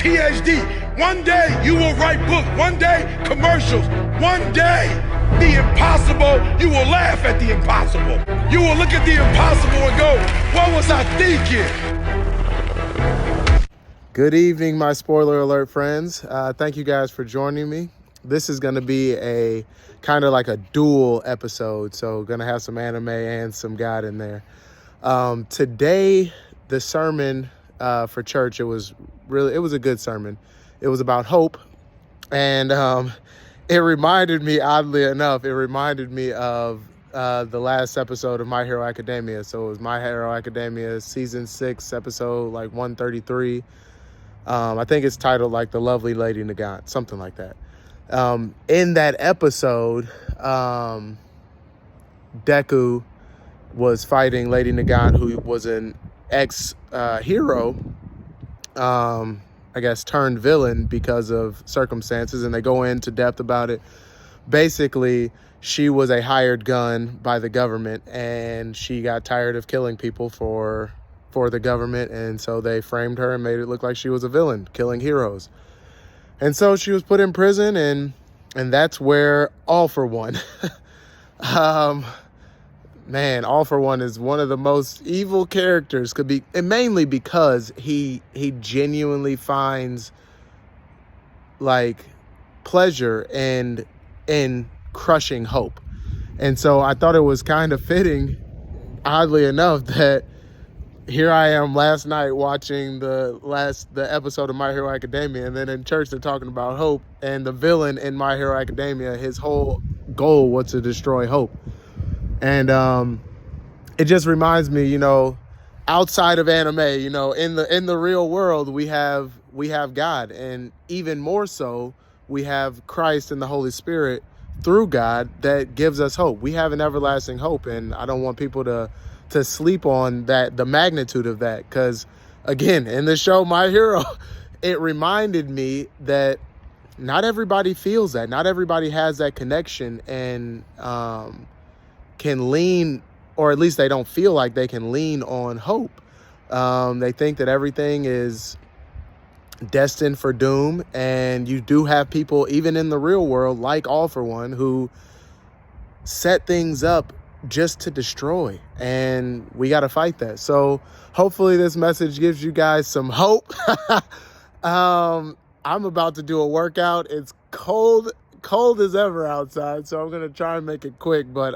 PhD. One day you will write books. One day commercials. One day the impossible, you will laugh at the impossible. You will look at the impossible and go, what was I thinking? Good evening, my spoiler alert friends. Thank you guys for joining me. This is going to be a kind of like a dual episode, so going to have some anime and some God in there. Today, the sermon for church, it was a good sermon. It was about hope, and it reminded me, oddly enough, of the last episode of My Hero Academia. So it was My Hero Academia season 6, episode like 133. I think it's titled like The Lovely Lady Nagant, something like that. In that episode, Deku was fighting Lady Nagant, who was an ex-hero, I guess, turned villain because of circumstances, and they go into depth about it. Basically, she was a hired gun by the government, and she got tired of killing people for the government, and so they framed her and made it look like she was a villain, killing heroes. And so she was put in prison, and that's where All For One, man, All For One is one of the most evil characters could be, and mainly because he genuinely finds like pleasure in crushing hope. And so I thought it was kind of fitting, oddly enough, that here I am last night watching the episode of My Hero Academia, and then in church they're talking about hope, and the villain in My Hero Academia, his whole goal was to destroy hope. And it just reminds me, outside of anime, in the real world, we have God, and even more so, we have Christ and the Holy Spirit through God that gives us hope. We have an everlasting hope, and I don't want people to sleep on that, the magnitude of that, because again, in the show My Hero, it reminded me that not everybody feels that, not everybody has that connection, and can lean, or at least they don't feel like they can lean on hope. They think that everything is destined for doom, and you do have people, even in the real world, like All For One, who set things up just to destroy, and we got to fight that. So hopefully this message gives you guys some hope. I'm about to do a workout. It's cold as ever outside, so I'm gonna try and make it quick, but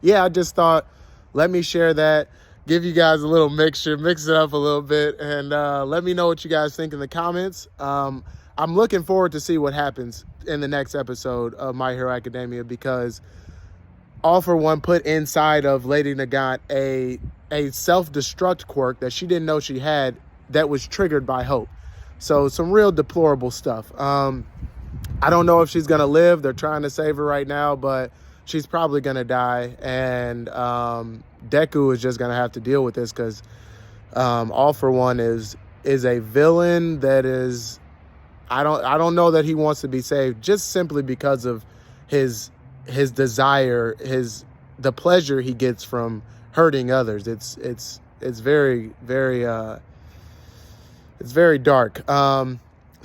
yeah, I just thought, let me share that, give you guys a little mix it up a little bit, and let me know what you guys think in the comments. I'm looking forward to see what happens in the next episode of My Hero Academia, because All For One put inside of Lady Nagant a self-destruct quirk that she didn't know she had, that was triggered by hope. So some real deplorable stuff. I don't know if she's going to live. They're trying to save her right now, but she's probably going to die. And Deku is just going to have to deal with this, because All For One is a villain that is, I don't know that he wants to be saved, just simply because of his desire, the pleasure he gets from hurting others. It's very, very it's very dark.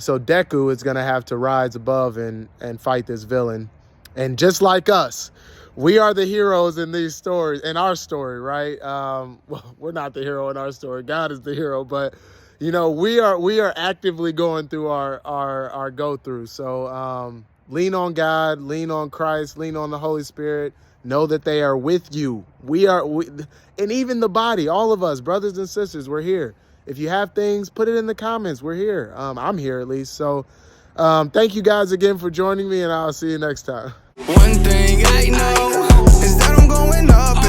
So Deku is gonna have to rise above and fight this villain. And just like us, we are the heroes in these stories, in our story, right? Well, we're not the hero in our story. God is the hero, but we are actively going through our go through. So lean on God, lean on Christ, lean on the Holy Spirit. Know that they are with you. And even the body, all of us, brothers and sisters, we're here. If you have things, put it in the comments. We're here. I'm here at least. So thank you guys again for joining me, and I'll see you next time. One thing I know is that I'm going up.